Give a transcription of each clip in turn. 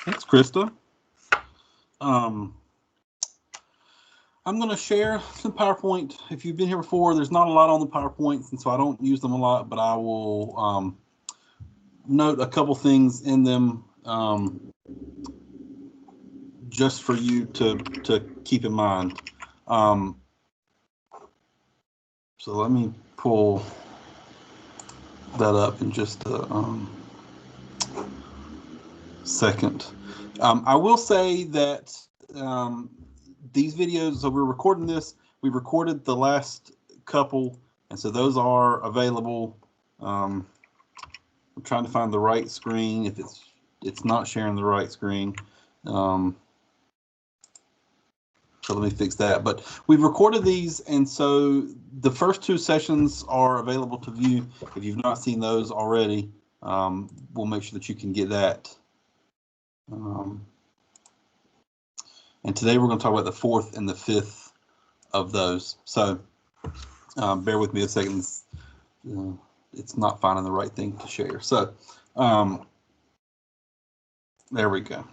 Thanks, Krista. Um, I'm going to share some PowerPoint. If you've been here before, there's not a lot on the PowerPoints, and so I don't use them a lot, but I will note a couple things in them just for you to keep in mind. So let me pull that up in just a second. I will say that these videos, so we're recording this, we recorded the last couple, and so those are available. I'm trying to find the right screen. If it's not sharing the right screen. So let me fix that. But we've recorded these, and so the first two sessions are available to view. If you've not seen those already, we'll make sure that you can get that. And today we're going to talk about the fourth and the fifth of those. So bear with me a second. It's not finding the right thing to share. So there we go.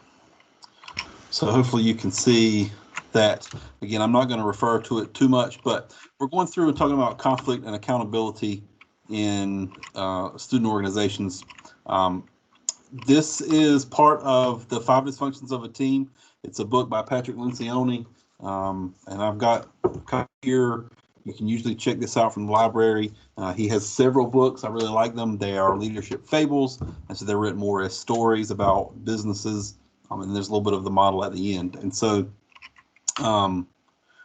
So hopefully you can see that. Again, I'm not going to refer to it too much, but we're going through and talking about conflict and accountability in student organizations. This is part of the 5 Dysfunctions of a Team. It's a book by Patrick Lencioni, and I've got here. You can usually check this out from the library. He has several books. I really like them. They are leadership fables, and so they're written more as stories about businesses, and there's a little bit of the model at the end. And so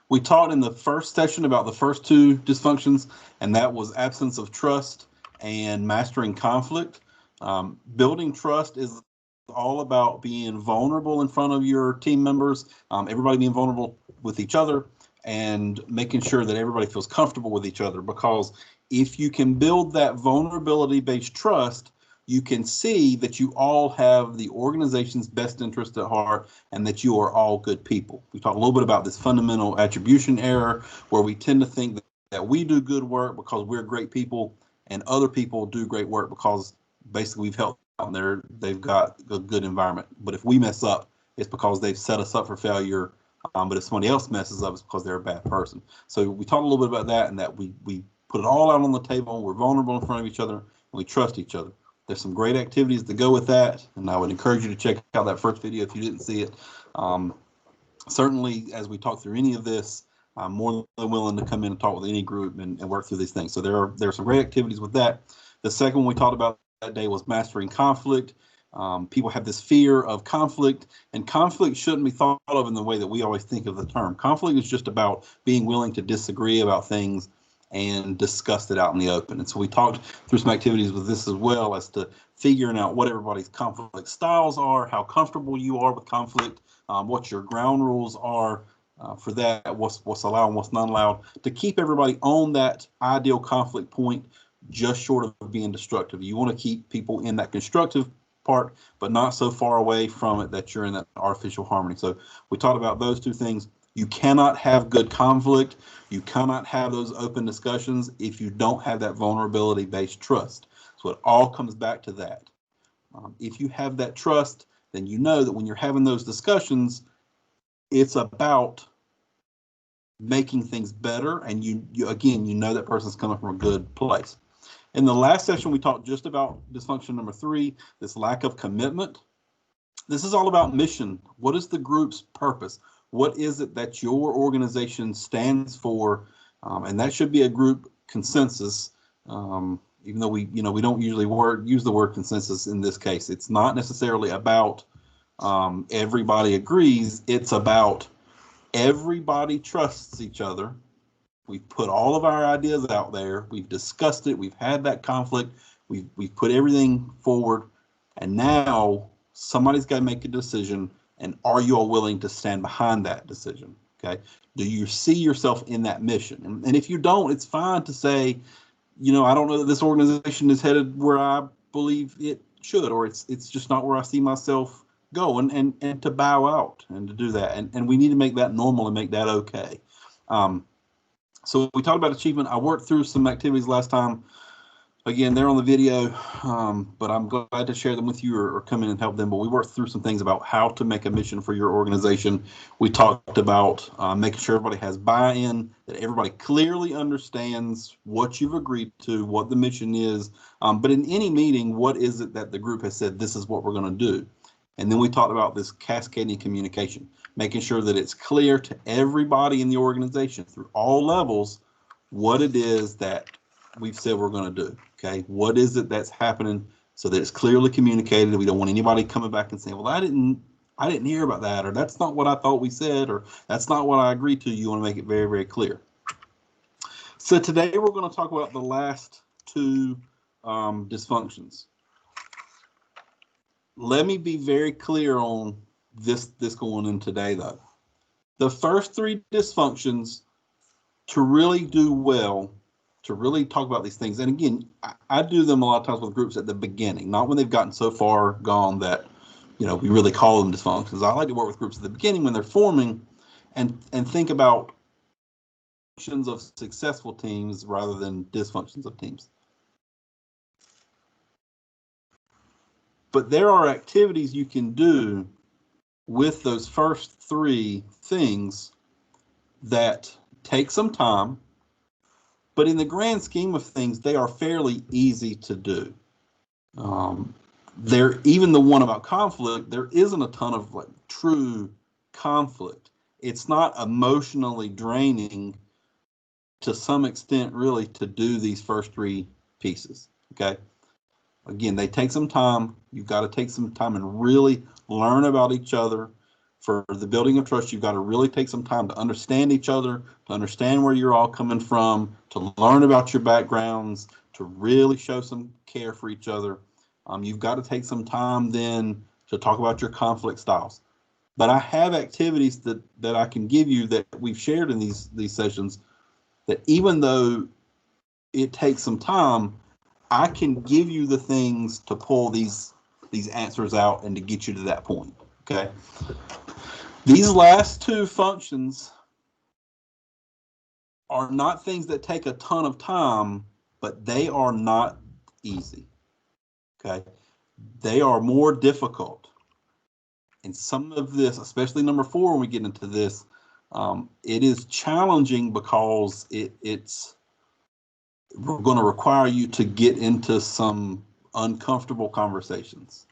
we talked in the first session about the first 2 dysfunctions, and that was absence of trust and mastering conflict. Building trust is all about being vulnerable in front of your team members, everybody being vulnerable with each other, and making sure that everybody feels comfortable with each other. Because if you can build that vulnerability-based trust, you can see that you all have the organization's best interest at heart and that you are all good people. We talked a little bit about this fundamental attribution error, where we tend to think that we do good work because we're great people, and other people do great work because basically we've helped out there, they've got a good environment. But if we mess up, it's because they've set us up for failure. But if somebody else messes up, it's because they're a bad person. So we talked a little bit about that, and that we put it all out on the table. We're vulnerable in front of each other, and we trust each other. There's some great activities to go with that, and I would encourage you to check out that first video if you didn't see it. Certainly, as we talk through any of this, I'm more than willing to come in and talk with any group and work through these things. So there are some great activities with that. The second one we talked about that day was mastering conflict. People have this fear of conflict, and conflict shouldn't be thought of in the way that we always think of the term. Conflict is just about being willing to disagree about things and discuss it out in the open. And so we talked through some activities with this as well, as to figuring out what everybody's conflict styles are, how comfortable you are with conflict, what your ground rules are for that, what's allowed and what's not allowed, to keep everybody on that ideal conflict point, just short of being destructive. You want to keep people in that constructive part, but not so far away from it that you're in that artificial harmony. So we talked about those 2 things. You cannot have good conflict. You cannot have those open discussions if you don't have that vulnerability-based trust. So it all comes back to that. If you have that trust, then you know that when you're having those discussions, it's about making things better, and you again, you know that person's coming from a good place. In the last session, we talked just about dysfunction number 3, this lack of commitment. This is all about mission. What is the group's purpose? What is it that your organization stands for? And that should be a group consensus. Even though we don't usually use the word consensus in this case. It's not necessarily about everybody agrees. It's about everybody trusts each other. We've put all of our ideas out there. We've discussed it. We've had that conflict. We've put everything forward, and now somebody's got to make a decision. And are you all willing to stand behind that decision? Okay. Do you see yourself in that mission? And if you don't, it's fine to say, I don't know that this organization is headed where I believe it should, or it's just not where I see myself going, and to bow out and to do that. And we need to make that normal and make that okay. So we talked about achievement. I worked through some activities last time Again, they're on the video, but I'm glad to share them with you or come in and help them. But we worked through some things about how to make a mission for your organization. We talked about making sure everybody has buy-in, that everybody clearly understands what you've agreed to, what the mission is. But in any meeting, what is it that the group has said, this is what we're going to do? And then we talked about this cascading communication, making sure that it's clear to everybody in the organization through all levels what it is that we've said we're going to do. Okay, what is it that's happening so that it's clearly communicated. We don't want anybody coming back and saying, well, I didn't hear about that, or that's not what I thought we said, or that's not what I agreed to. You want to make it very, very clear. So today we're going to talk about the last two dysfunctions. Let me be very clear on this going in today, though. The first three dysfunctions, to really do well, to really talk about these things, and again, I do them a lot of times with groups at the beginning, not when they've gotten so far gone that, you know, we really call them dysfunctions. I like to work with groups at the beginning when they're forming and think about functions of successful teams rather than dysfunctions of teams. But there are activities you can do with those first three things that take some time, but in the grand scheme of things, they are fairly easy to do. Even the one about conflict, there isn't a ton of like true conflict. It's not emotionally draining to some extent, really, to do these first three pieces. Okay. Again, they take some time. You've got to take some time and really learn about each other. For the building of trust, you've got to really take some time to understand each other, to understand where you're all coming from, to learn about your backgrounds, to really show some care for each other. You've got to take some time then to talk about your conflict styles. But I have activities that I can give you that we've shared in these sessions that even though it takes some time, I can give you the things to pull these answers out and to get you to that point. Okay. These last two functions are not things that take a ton of time, but they are not easy. Okay. They are more difficult. And some of this, especially number 4, when we get into this, it is challenging because it's going to require you to get into some uncomfortable conversations.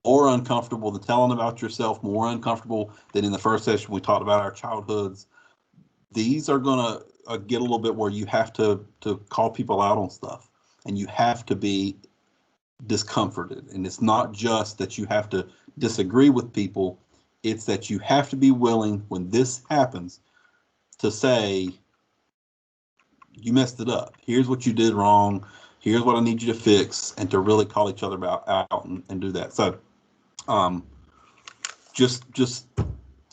More uncomfortable than telling about yourself, more uncomfortable than in the first session we talked about our childhoods. These are going to get a little bit where you have to call people out on stuff, and you have to be discomforted. And it's not just that you have to disagree with people, it's that you have to be willing, when this happens, to say, you messed it up. Here's what you did wrong. Here's what I need you to fix, and to really call each other out and do that. So just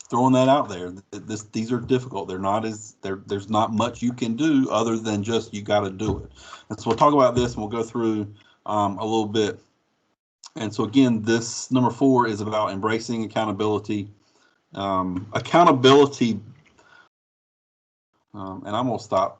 throwing that out there. These are difficult. There's not much you can do other than just you got to do it. And so we'll talk about this, and we'll go through a little bit. And so again, this number 4 is about embracing accountability. Accountability, and I'm going to stop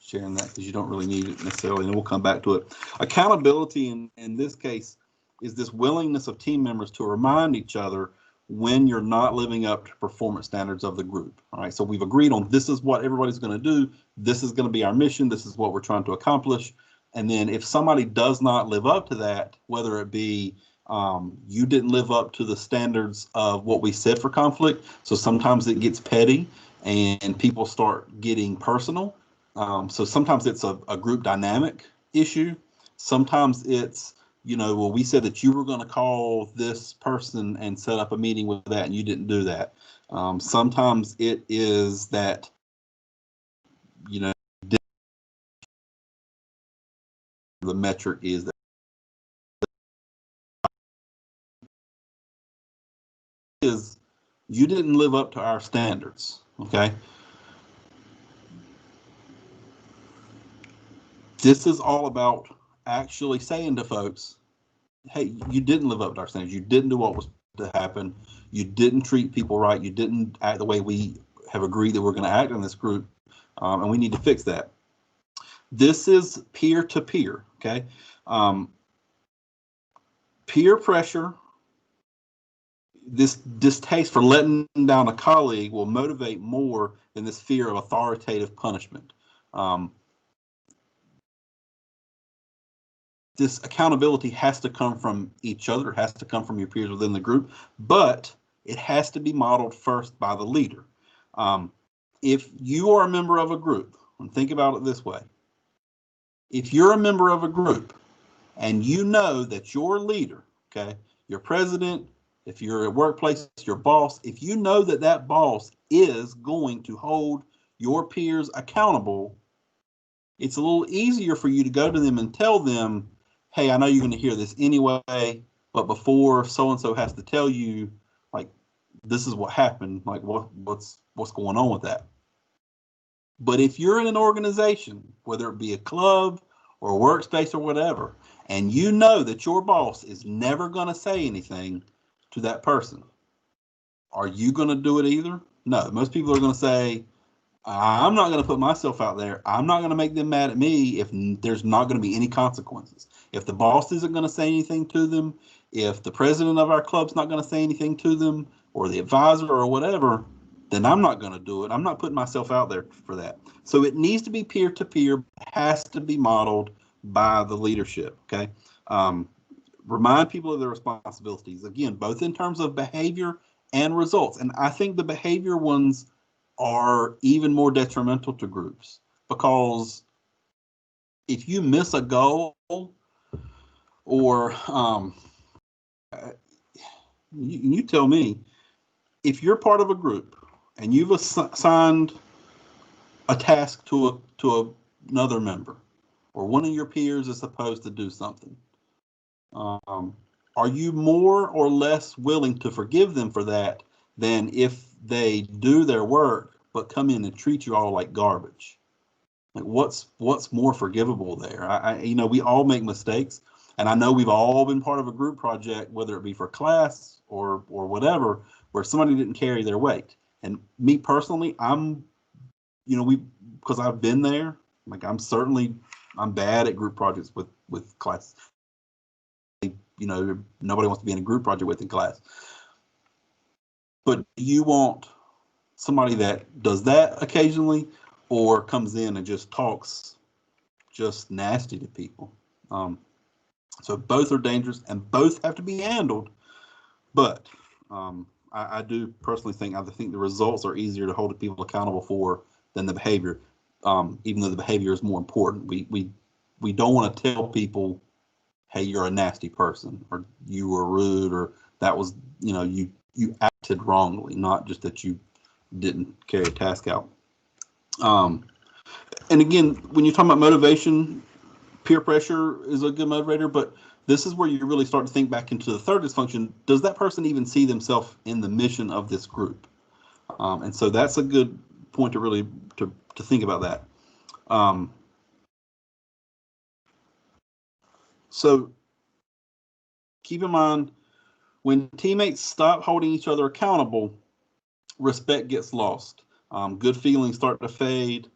sharing that because you don't really need it necessarily, and we'll come back to it. Accountability in this case is this willingness of team members to remind each other when you're not living up to performance standards of the group. All right, so we've agreed on this is what everybody's going to do. This is going to be our mission. This is what we're trying to accomplish. And then if somebody does not live up to that, whether it be you didn't live up to the standards of what we said for conflict, so sometimes it gets petty and people start getting personal. So sometimes it's a group dynamic issue. Sometimes it's, well, we said that you were going to call this person and set up a meeting with that, and you didn't do that. Sometimes it is that, the metric is that you didn't live up to our standards. Okay. This is all about actually saying to folks, hey, you didn't live up to our standards. You didn't do what was to happen. You didn't treat people right. You didn't act the way we have agreed that we're going to act in this group. And we need to fix that. This is peer to peer. Okay. Peer pressure, this distaste for letting down a colleague will motivate more than this fear of authoritative punishment. This accountability has to come from each other, it has to come from your peers within the group, but it has to be modeled first by the leader. If you are a member of a group, and think about it this way, if you're a member of a group and you know that your leader, okay, your president, if you're at workplace, your boss, if you know that that boss is going to hold your peers accountable, it's a little easier for you to go to them and tell them, hey, I know you're going to hear this anyway, but before so-and-so has to tell you, like, this is what happened, like, what's going on with that? But if you're in an organization, whether it be a club or a workspace or whatever, and you know that your boss is never going to say anything to that person, are you going to do it either? No, most people are going to say, I'm not going to put myself out there. I'm not going to make them mad at me if there's not going to be any consequences. If the boss isn't going to say anything to them, if the president of our club's not going to say anything to them, or the advisor or whatever, then I'm not going to do it. I'm not putting myself out there for that. So it needs to be peer-to-peer, has to be modeled by the leadership, okay? Remind people of their responsibilities, again, both in terms of behavior and results. And I think the behavior ones are even more detrimental to groups, because if you miss a goal, or you tell me, if you're part of a group and you've assigned a task to another member, or one of your peers is supposed to do something, are you more or less willing to forgive them for that than if they do their work but come in and treat you all like garbage? Like, what's more forgivable there? We all make mistakes, and I know we've all been part of a group project, whether it be for class or whatever, where somebody didn't carry their weight. And me personally, because I've been there. Like, I'm bad at group projects with class. Nobody wants to be in a group project with in class. But you want somebody that does that occasionally, or comes in and just talks just nasty to people. So both are dangerous and both have to be handled. But I do personally think, I think the results are easier to hold people accountable for than the behavior, even though the behavior is more important. We don't want to tell people, hey, you're a nasty person, or you were rude, or that was, you acted wrongly, not just that you didn't carry a task out. And again, when you're talking about motivation, peer pressure is a good motivator, but this is where you really start to think back into the third dysfunction. Does that person even see themselves in the mission of this group? And so that's a good point to really to think about that. So keep in mind, when teammates stop holding each other accountable, respect gets lost. Good feelings start to fade.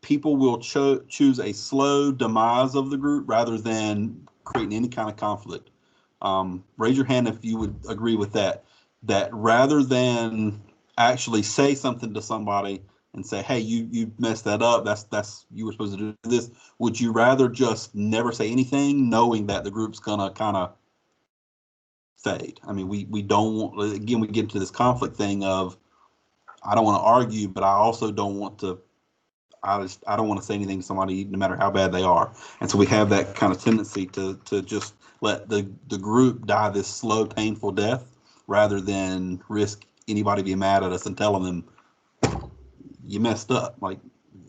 People will choose a slow demise of the group rather than creating any kind of conflict. Raise your hand if you would agree with that. That rather than actually say something to somebody and say, hey, you messed that up, that's you were supposed to do this, would you rather just never say anything, knowing that the group's gonna kind of fade? I mean, we don't want, again, we get into this conflict thing of, I don't want to argue, but I also don't want to, I don't want to say anything to somebody, no matter how bad they are. And so we have that kind of tendency to just let the group die this slow, painful death, rather than risk anybody being mad at us and telling them, you messed up. Like,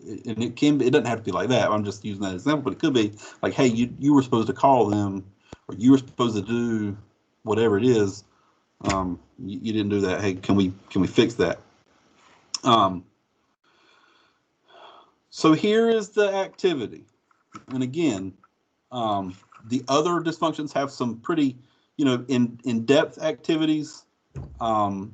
and it doesn't have to be like that. I'm just using that example, but it could be like, hey, you were supposed to call them, or you were supposed to do whatever it is. You didn't do that. Hey, can we fix that? So here is the activity. And again, the other dysfunctions have some pretty, in-depth activities, some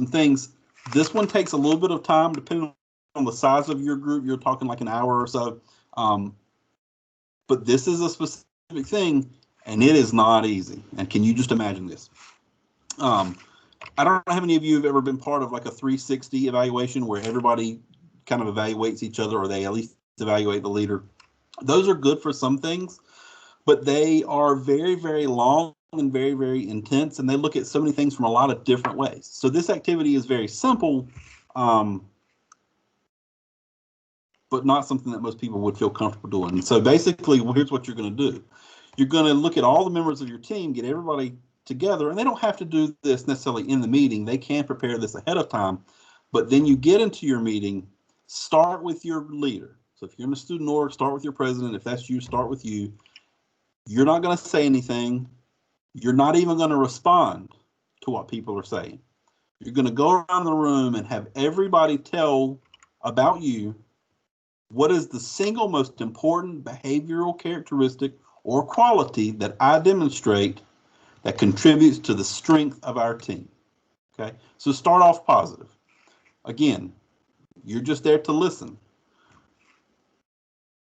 things. This one takes a little bit of time, depending on the size of your group. You're talking like an hour or so. But this is a specific thing, and it is not easy. And can you just imagine this? I don't know how many of you have ever been part of like a 360 evaluation where everybody kind of evaluates each other, or they at least evaluate the leader. Those are good for some things, but they are very, very long and very, very intense, and they look at so many things from a lot of different ways. So this activity is very simple, but not something that most people would feel comfortable doing. So basically, here's what you're going to do. You're going to look at all the members of your team, get everybody together, and they don't have to do this necessarily in the meeting. They can prepare this ahead of time, but then you get into your meeting, start with your leader. So if you're in a student org, start with your president. If that's you, start with you. You're not going to say anything. You're not even going to respond to what people are saying. You're going to go around the room and have everybody tell about you what is the single most important behavioral characteristic or quality that I demonstrate that contributes to the strength of our team. Okay, so start off positive. Again, you're just there to listen.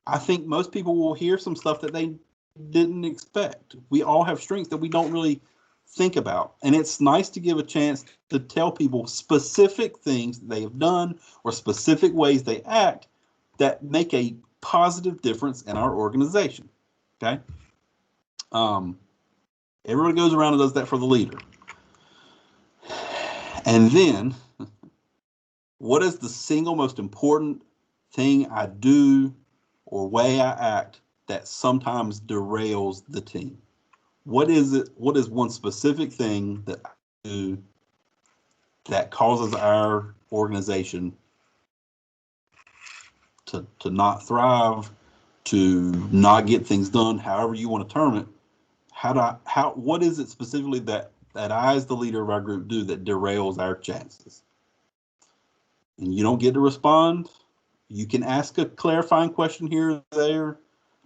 I think most people will hear some stuff that they didn't expect. We all have strengths that we don't really think about. And it's nice to give a chance to tell people specific things that they have done or specific ways they act that make a positive difference in our organization. Okay. Everybody goes around and does that for the leader. And then, what is the single most important thing I do or way I act that sometimes derails the team? What is it? What is one specific thing that I do that causes our organization to not thrive, to not get things done, however you want to term it? What is it specifically that I, as the leader of our group, do that derails our chances? And you don't get to respond. You can ask a clarifying question here or there,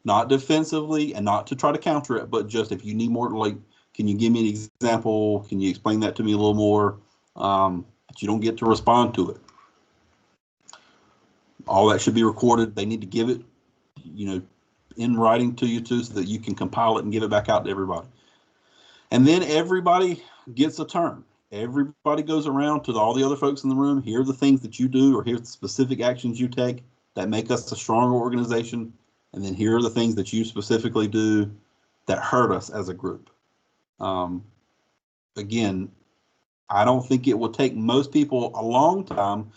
not defensively and not to try to counter it, but just if you need more, like, can you give me an example? Can you explain that to me a little more? But you don't get to respond to it. All that should be recorded. They need to give it, in writing to you too, so that you can compile it and give it back out to everybody. And then everybody gets a turn. Everybody goes around to all the other folks in the room. Here are the things that you do, or here's the specific actions you take that make us a stronger organization. And then here are the things that you specifically do that hurt us as a group. Again, I don't think it will take most people a long time.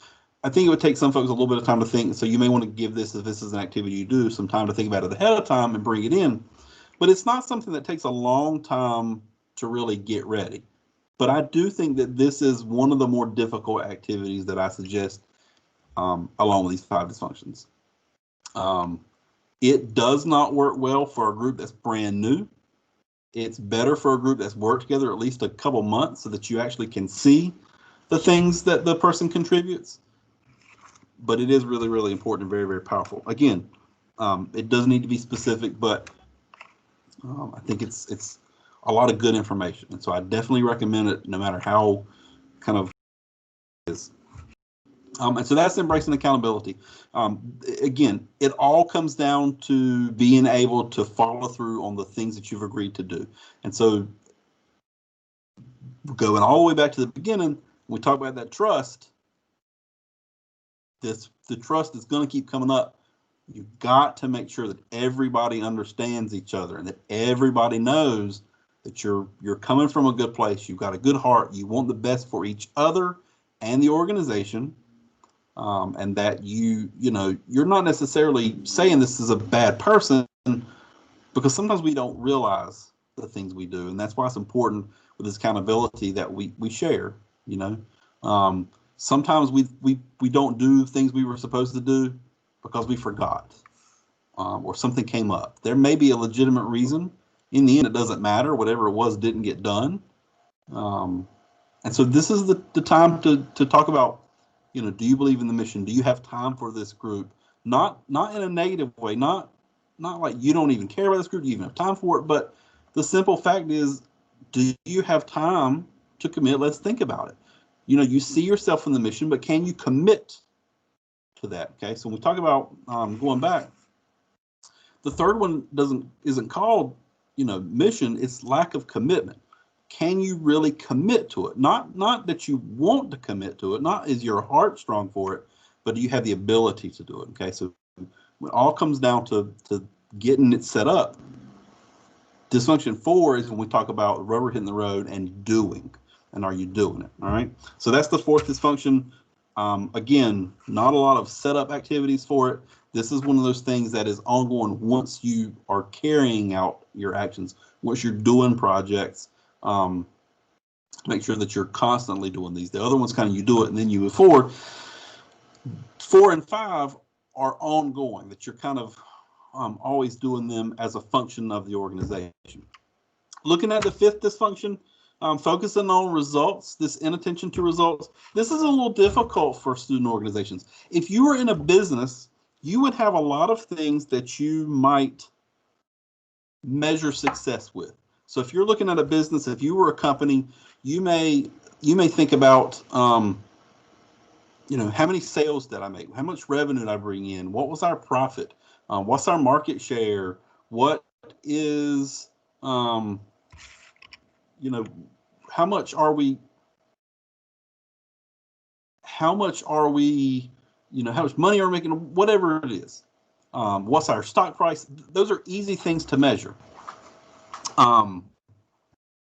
I think it would take some folks a little bit of time to think. So you may want to give this, if this is an activity you do, some time to think about it ahead of time and bring it in. But it's not something that takes a long time to really get ready. But I do think that this is one of the more difficult activities that I suggest along with these 5 dysfunctions. It does not work well for a group that's brand new. It's better for a group that's worked together at least a couple months so that you actually can see the things that the person contributes. But it is really, really important and very, very powerful. Again, it does need to be specific, but I think it's a lot of good information. And so I definitely recommend it no matter how kind of it is. And so that's embracing accountability. Again, it all comes down to being able to follow through on the things that you've agreed to do. And so going all the way back to the beginning, we talk about that trust. The trust is going to keep coming up. You've got to make sure that everybody understands each other and that everybody knows that you're coming from a good place. You've got a good heart. You want the best for each other and the organization. And that you're not necessarily saying this is a bad person, because sometimes we don't realize the things we do. And that's why it's important with this accountability that we share, sometimes we don't do things we were supposed to do because we forgot, or something came up. There may be a legitimate reason. In the end, it doesn't matter. Whatever it was didn't get done. And so this is the time to talk about, do you believe in the mission? Do you have time for this group? Not in a negative way, not like you don't even care about this group, you even have time for it. But the simple fact is, do you have time to commit? Let's think about it. You see yourself in the mission, but can you commit to that? Okay, so when we talk about going back, The third one isn't called, mission. It's lack of commitment. Can you really commit to it? Not that you want to commit to it, not is your heart strong for it, but do you have the ability to do it? Okay, so it all comes down to getting it set up. Dysfunction 4 is when we talk about rubber hitting the road and doing. And are you doing it? All right. So that's the fourth dysfunction. Again, not a lot of setup activities for it. This is one of those things that is ongoing once you are carrying out your actions, once you're doing projects. Make sure that you're constantly doing these. The other one's kind of you do it and then you move forward. 4 and 5 are ongoing, that you're kind of always doing them as a function of the organization. Looking at the fifth dysfunction, focusing on results, this inattention to results. This is a little difficult for student organizations. If you were in a business, you would have a lot of things that you might measure success with. So if you're looking at a business, if you were a company, you may think about, how many sales did I make? How much revenue did I bring in? What was our profit? What's our market share? What is, how much are we, how much money are we making, whatever it is. What's our stock price? Those are easy things to measure. And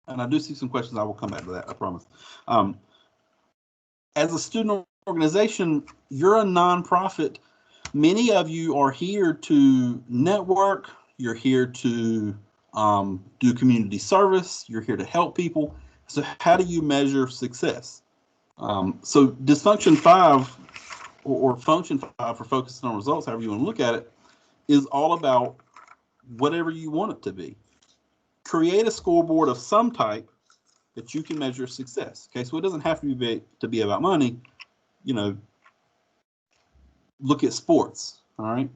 I do see some questions. I will come back to that, I promise. As a student organization, you're a nonprofit. Many of you are here to network. You're here to do community service. You're here to help people. So how do you measure success? So dysfunction 5 or function 5 for focusing on results, however you want to look at it, is all about whatever you want it to be. Create a scoreboard of some type that you can measure success. Okay, so it doesn't have to be about money. Look at sports. All right,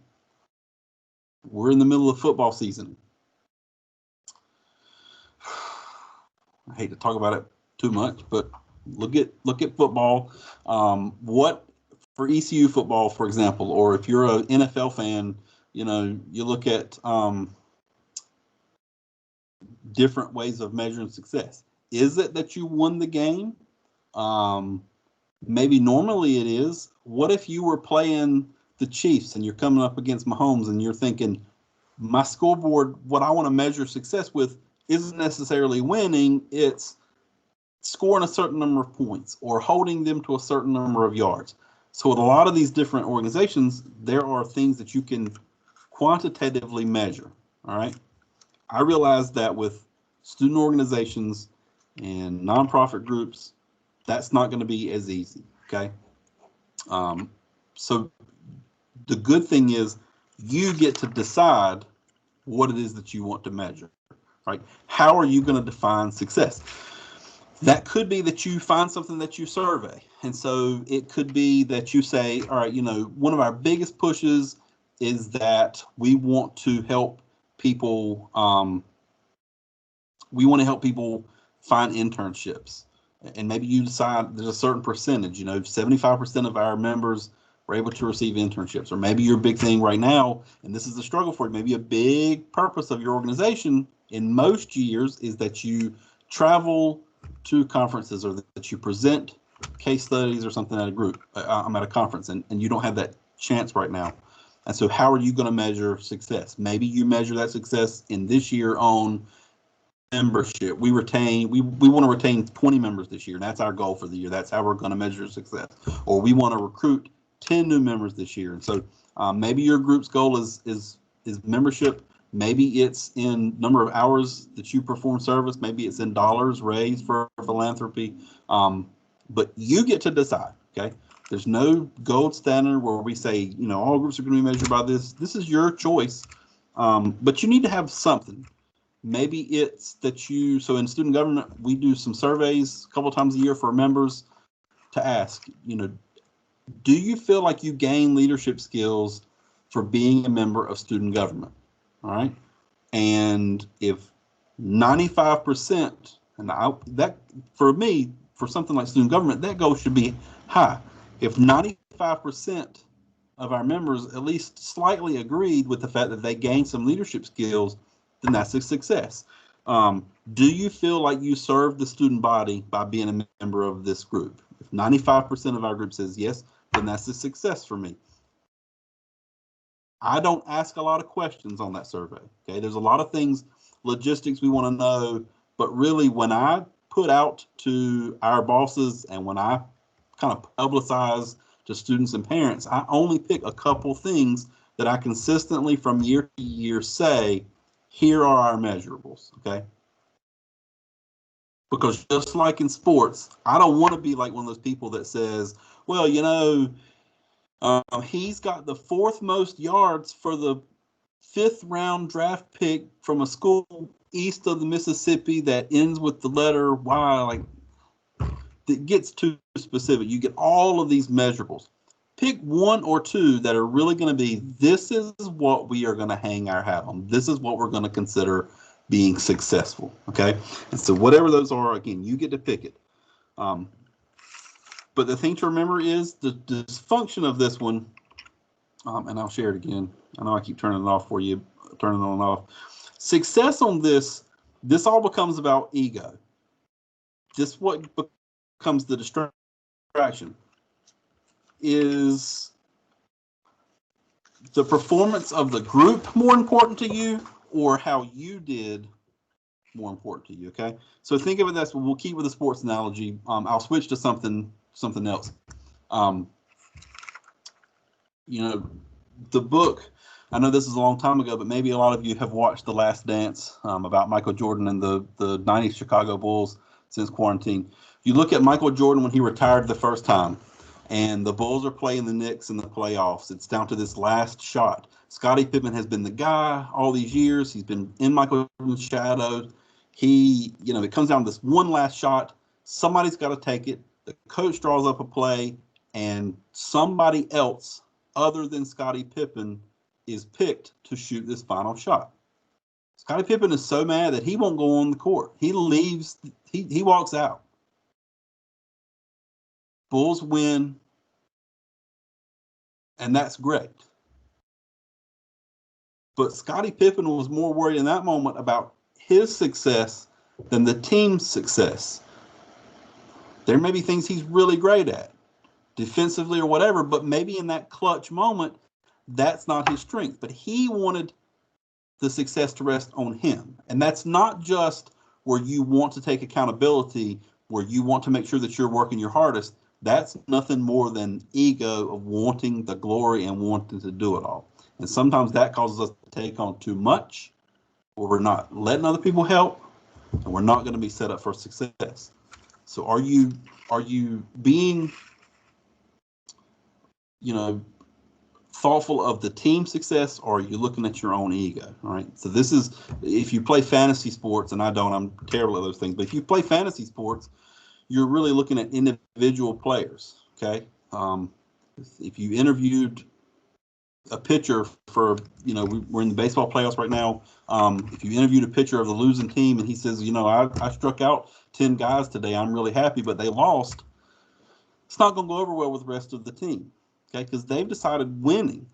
we're in the middle of football season. I hate to talk about it too much, but look at football. What for ECU football, for example, or if you're an NFL fan, you look at different ways of measuring success. Is it that you won the game? Maybe normally it is. What if you were playing the Chiefs and you're coming up against Mahomes and you're thinking, my scoreboard, what I want to measure success with isn't necessarily winning, it's scoring a certain number of points or holding them to a certain number of yards. So with a lot of these different organizations, there are things that you can quantitatively measure. All right. I realize that with student organizations and nonprofit groups, that's not going to be as easy. Okay. So the good thing is you get to decide what it is that you want to measure, right? How are you going to define success? That could be that you find something that you survey. And so it could be that you say, all right, one of our biggest pushes is that we want to help people. We want to help people find internships. And maybe you decide there's a certain percentage, 75% of our members are able to receive internships. Or maybe your big thing right now, and this is a struggle for you, maybe a big purpose of your organization in most years is that you travel to conferences or that you present case studies or something at a group. I'm at a conference and you don't have that chance right now. And so how are you going to measure success? Maybe you measure that success in this year on membership. We want to retain 20 members this year, and that's our goal for the year. That's how we're going to measure success. Or we want to recruit 10 new members this year. And so maybe your group's goal is membership. Maybe it's in number of hours that you perform service. Maybe it's in dollars raised for philanthropy. But you get to decide. Okay. There's no gold standard where we say, all groups are going to be measured by this. This is your choice. But you need to have something. Maybe it's that so in student government, we do some surveys a couple of times a year for our members to ask, do you feel like you gain leadership skills for being a member of student government? All right. And if 95%, and that for me, for something like student government, that goal should be high. If 95% of our members at least slightly agreed with the fact that they gained some leadership skills, then that's a success. Do you feel like you served the student body by being a member of this group? If 95% of our group says yes, then that's a success for me. I don't ask a lot of questions on that survey. Okay, there's a lot of things, logistics we want to know, but really when I put out to our bosses and when I kind of publicize to students and parents, I only pick a couple things that I consistently from year to year say, here are our measurables, okay? Because just like in sports, I don't want to be like one of those people that says, well, you know, he's got the 4th most yards for the 5th round draft pick from a school east of the Mississippi that ends with the letter Y. Like, that gets too specific. You get all of these measurables. Pick 1 or 2 that are really going to be, this is what we are going to hang our hat on. This is what we're going to consider being successful, okay? And so whatever those are, again, you get to pick it. But the thing to remember is the dysfunction of this one, and I'll share it again. I know I keep turning it off for you, turning it on and off. Success on this all becomes about ego. This what becomes the distraction. Is the performance of the group more important to you, or how you did more important to you? Okay, so think of it as, we'll keep with the sports analogy. I'll switch to something else. You know, the book, I know this is a long time ago, but maybe a lot of you have watched The Last Dance, about Michael Jordan and the 90s Chicago Bulls since quarantine. You look at Michael Jordan when he retired the first time, and the Bulls are playing the Knicks in the playoffs. It's down to this last shot. Scottie Pippen has been the guy all these years. He's been in Michael Jordan's shadow. It comes down to this one last shot. Somebody's got to take it. The coach draws up a play, and somebody else other than Scottie Pippen is picked to shoot this final shot. Scottie Pippen is so mad that he won't go on the court. He leaves. He walks out. Bulls win, and that's great. But Scottie Pippen was more worried in that moment about his success than the team's success. There may be things he's really great at, defensively or whatever, but maybe in that clutch moment, that's not his strength. But he wanted the success to rest on him. And that's not just where you want to take accountability, where you want to make sure that you're working your hardest. That's nothing more than ego of wanting the glory and wanting to do it all. And sometimes that causes us to take on too much, or we're not letting other people help, and we're not going to be set up for success. So are you being, thoughtful of the team success, or are you looking at your own ego? All right. So this is, if you play fantasy sports, and I don't, I'm terrible at those things, but if you play fantasy sports, you're really looking at individual players. Okay. If you interviewed a pitcher for, we're in the baseball playoffs right now. If you interviewed a pitcher of the losing team and he says, I struck out 10 guys today, I'm really happy, but they lost, it's not going to go over well with the rest of the team. Okay, because they've decided winning.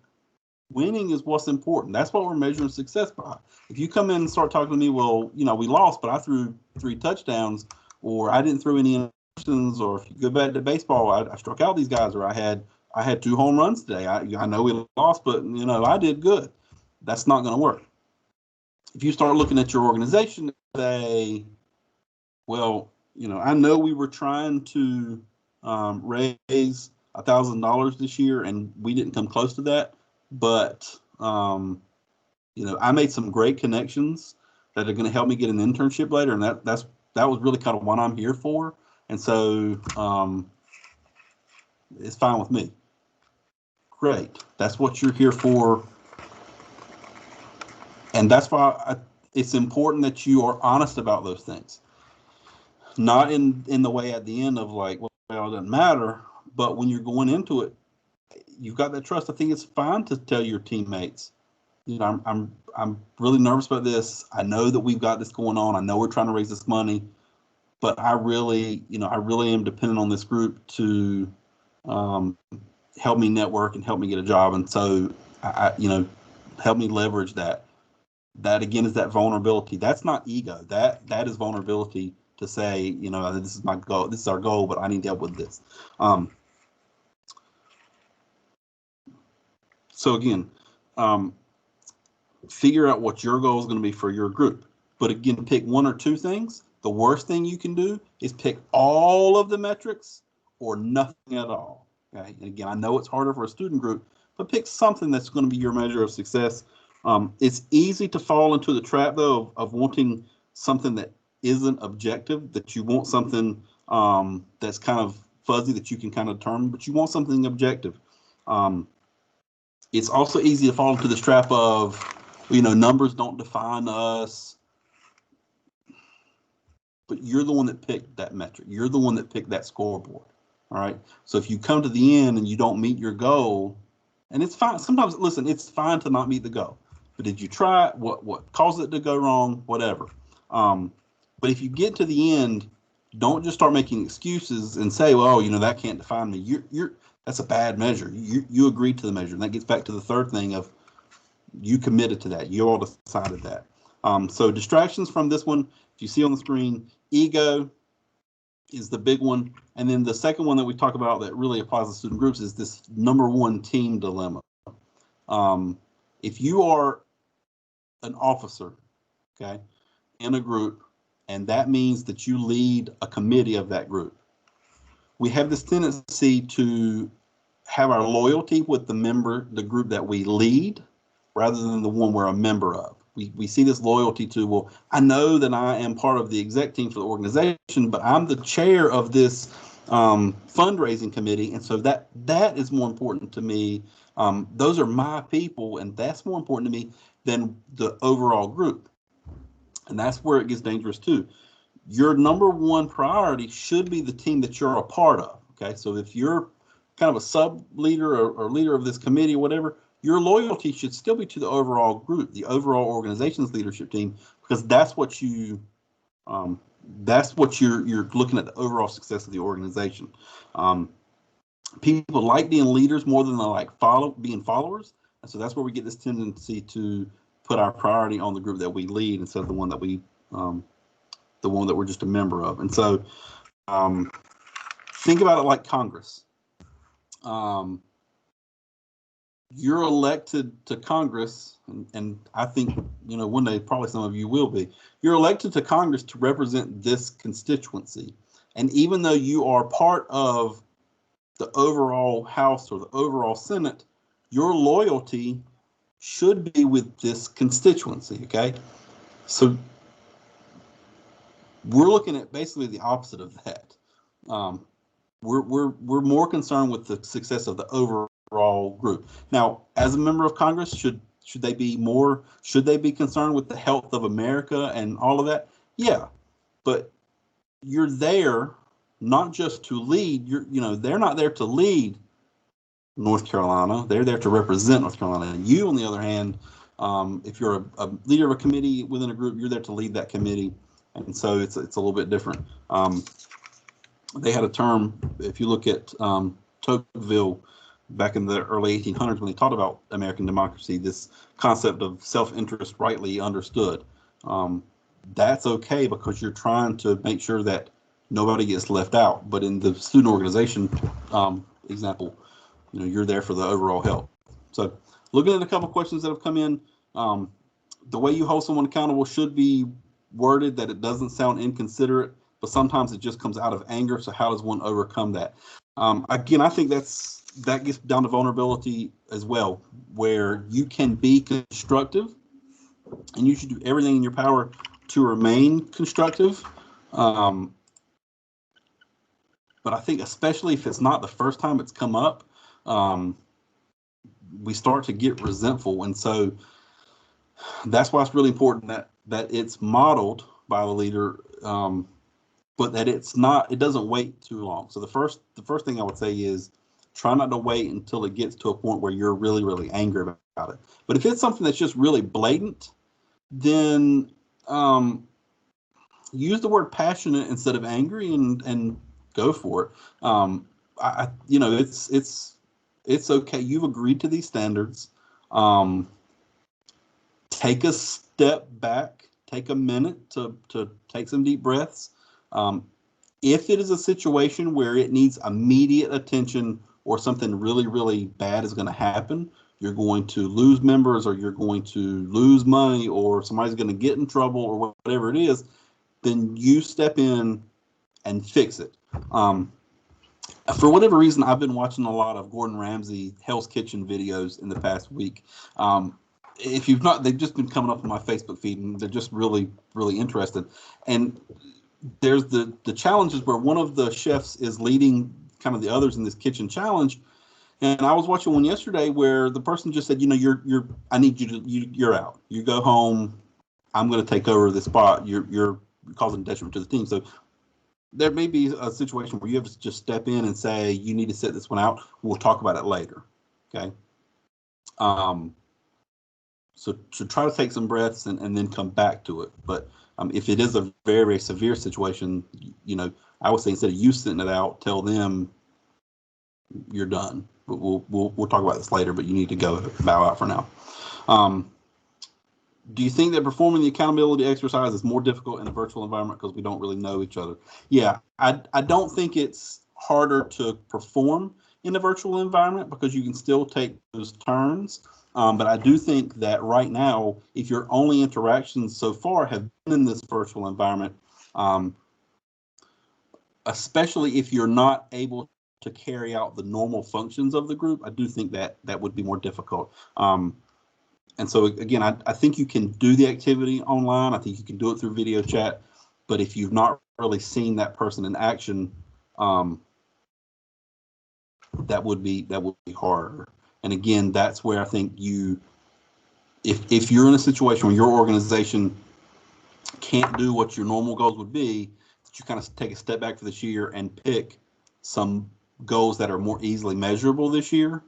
Winning is what's important. That's what we're measuring success by. If you come in and start talking to me, well, we lost, but I threw 3 touchdowns, or I didn't throw any interceptions, or if you go back to baseball, I struck out these guys, or I had 2 home runs today. I know we lost, but I did good. That's not going to work. If you start looking at your organization and say, well, I know we were trying to raise $1,000 this year, and we didn't come close to that. But I made some great connections that are going to help me get an internship later, and that was really kind of what I'm here for. And so it's fine with me. Great, that's what you're here for, and that's why it's important that you are honest about those things. Not in the way at the end of like, well, it doesn't matter. But when you're going into it, you've got that trust. I think it's fine to tell your teammates, I'm really nervous about this. I know that we've got this going on. I know we're trying to raise this money, but I really am dependent on this group to help me network and help me get a job. And so help me leverage that. That again is that vulnerability. That's not ego. That is vulnerability to say, this is my goal. This is our goal, but I need help with this. So again, figure out what your goal is going to be for your group. But again, pick one or two things. The worst thing you can do is pick all of the metrics or nothing at all. Okay. And again, I know it's harder for a student group, but pick something that's going to be your measure of success. It's easy to fall into the trap, though, of wanting something that isn't objective, that you want something that's kind of fuzzy that you can kind of determine, but you want something objective. It's also easy to fall into this trap of, numbers don't define us, but you're the one that picked that metric. You're the one that picked that scoreboard. All right. So if you come to the end and you don't meet your goal, and it's fine. Sometimes, listen, it's fine to not meet the goal. But did you try it? What caused it to go wrong? Whatever. But if you get to the end, don't just start making excuses and say, well, that can't define me. That's a bad measure. You agreed to the measure. And that gets back to the third thing of you committed to that. You all decided that. So distractions from this one, if you see on the screen, ego is the big one. And then the second one that we talk about that really applies to student groups is this number one team dilemma. If you are an officer, okay, in a group, and that means that you lead a committee of that group, we have this tendency to have our loyalty with the group that we lead, rather than the one we're a member of. We see this loyalty to, well, I know that I am part of the exec team for the organization, but I'm the chair of this fundraising committee, and so that is more important to me. Those are my people, and that's more important to me than the overall group. And that's where it gets dangerous too. Your number one priority should be the team that you're a part of. Okay, so if you're kind of a sub leader or leader of this committee or whatever, your loyalty should still be to the overall group, the overall organization's leadership team, because that's what you're looking at, the overall success of the organization. People like being leaders more than they like being followers, and so that's where we get this tendency to put our priority on the group that we lead instead of the one that we're just a member of. And so think about it like Congress. You're elected to Congress, and I think, one day probably some of you will be. You're elected to Congress to represent this constituency. And even though you are part of the overall House or the overall Senate, your loyalty should be with this constituency, okay? So we're looking at basically the opposite of that. We're more concerned with the success of the overall group. Now, as a member of Congress, should they be concerned with the health of America and all of that? Yeah, but you're there not just to lead. They're not there to lead North Carolina. They're there to represent North Carolina. And you, on the other hand, if you're a leader of a committee within a group, you're there to lead that committee. And so it's a little bit different. They had a term, if you look at Tocqueville back in the early 1800s, when they taught about American democracy, this concept of self-interest rightly understood. That's okay because you're trying to make sure that nobody gets left out. But in the student organization example, you're there for the overall health. So looking at a couple questions that have come in, the way you hold someone accountable should be worded that it doesn't sound inconsiderate, but sometimes it just comes out of anger. So how does one overcome that? Again, I think that gets down to vulnerability as well, where you can be constructive and you should do everything in your power to remain constructive. But I think especially if it's not the first time it's come up, we start to get resentful. And so that's why it's really important that it's modeled by the leader, but that it doesn't wait too long. So the first thing I would say is try not to wait until it gets to a point where you're really, really angry about it. But if it's something that's just really blatant, then use the word passionate instead of angry and go for it. It's okay. You've agreed to these standards. Take a step back. Take a minute to take some deep breaths. If it is a situation where it needs immediate attention or something really, really bad is going to happen, you're going to lose members or you're going to lose money or somebody's going to get in trouble or whatever it is, then you step in and fix it. For whatever reason, I've been watching a lot of Gordon Ramsay Hell's Kitchen videos in the past week. If you've not, they've just been coming up on my Facebook feed, and they're just really, really interesting. And there's the challenges where one of the chefs is leading kind of the others in this kitchen challenge. And I was watching one yesterday where the person just said, I need you to, you're out. You go home. I'm going to take over the spot. You're causing detriment to the team. So there may be a situation where you have to just step in and say, you need to sit this one out. We'll talk about it later. Okay. So try to take some breaths and then come back to it. But if it is a very, very severe situation, I would say instead of you sitting it out, tell them you're done. But we'll talk about this later. But you need to go bow out for now. Do you think that performing the accountability exercise is more difficult in a virtual environment because we don't really know each other? Yeah, I don't think it's harder to perform in a virtual environment because you can still take those turns. But I do think that right now, if your only interactions so far have been in this virtual environment, especially if you're not able to carry out the normal functions of the group, I do think that would be more difficult. And so, again, I think you can do the activity online. I think you can do it through video chat. But if you've not really seen that person in action, that would be harder. And again, that's where I think if you're in a situation where your organization can't do what your normal goals would be, that you kind of take a step back for this year and pick some goals that are more easily measurable this year,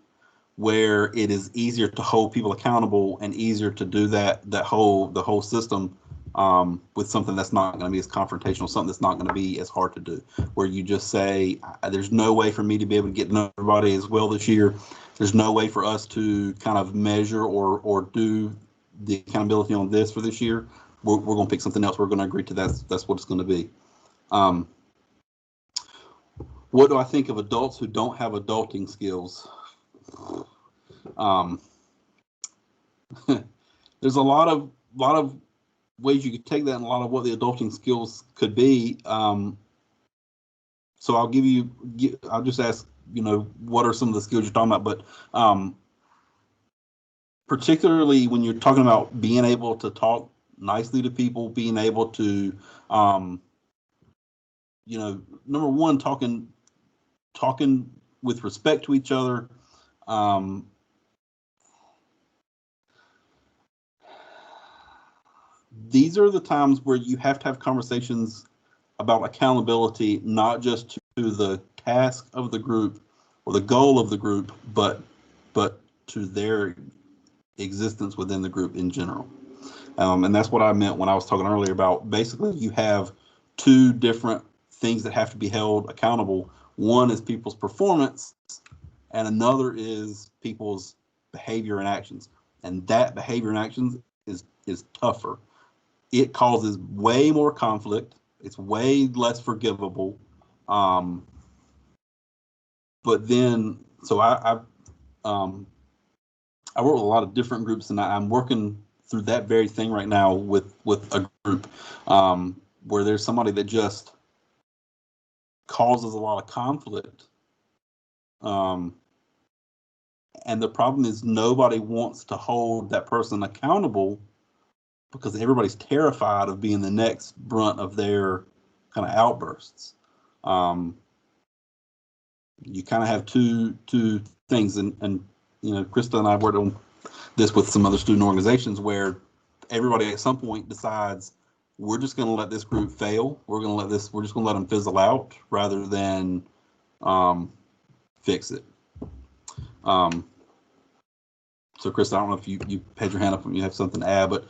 where it is easier to hold people accountable and easier to do the whole system with something that's not going to be as confrontational, something that's not going to be as hard to do, where you just say, there's no way for me to be able to get to know everybody as well this year. There's no way for us to kind of measure or do the accountability on this for this year. We're going to pick something else. We're going to agree to that's what it's going to be. What do I think of adults who don't have adulting skills? There's a lot of ways you could take that and a lot of what the adulting skills could be. So I'll just ask, what are some of the skills you're talking about? But particularly when you're talking about being able to talk nicely to people, being able to, number one, talking with respect to each other. These are the times where you have to have conversations about accountability, not just to the task of the group or the goal of the group, but to their existence within the group in general. And that's what I meant when I was talking earlier about basically you have two different things that have to be held accountable. One is people's performance, and another is people's behavior and actions. And that behavior and actions is tougher. It causes way more conflict. It's way less forgivable. But then, so I work with a lot of different groups, and I'm working through that very thing right now with a group where there's somebody that just causes a lot of conflict. And the problem is nobody wants to hold that person accountable because everybody's terrified of being the next brunt of their kind of outbursts. You kind of have two things, and Krista and I worked on this with some other student organizations where everybody at some point decides we're just going to let this group fail. We're just going to let them fizzle out rather than fix it. So, Chris, I don't know if you had your hand up and you have something to add, but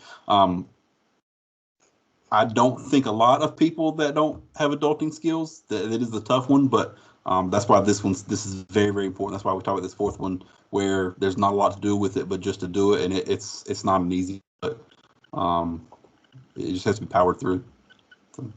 I don't think a lot of people that don't have adulting skills. That is a tough one, but that's why this is very, very important. That's why we talk about this fourth one where there's not a lot to do with it, but just to do it, and it's not an easy, but it just has to be powered through. So.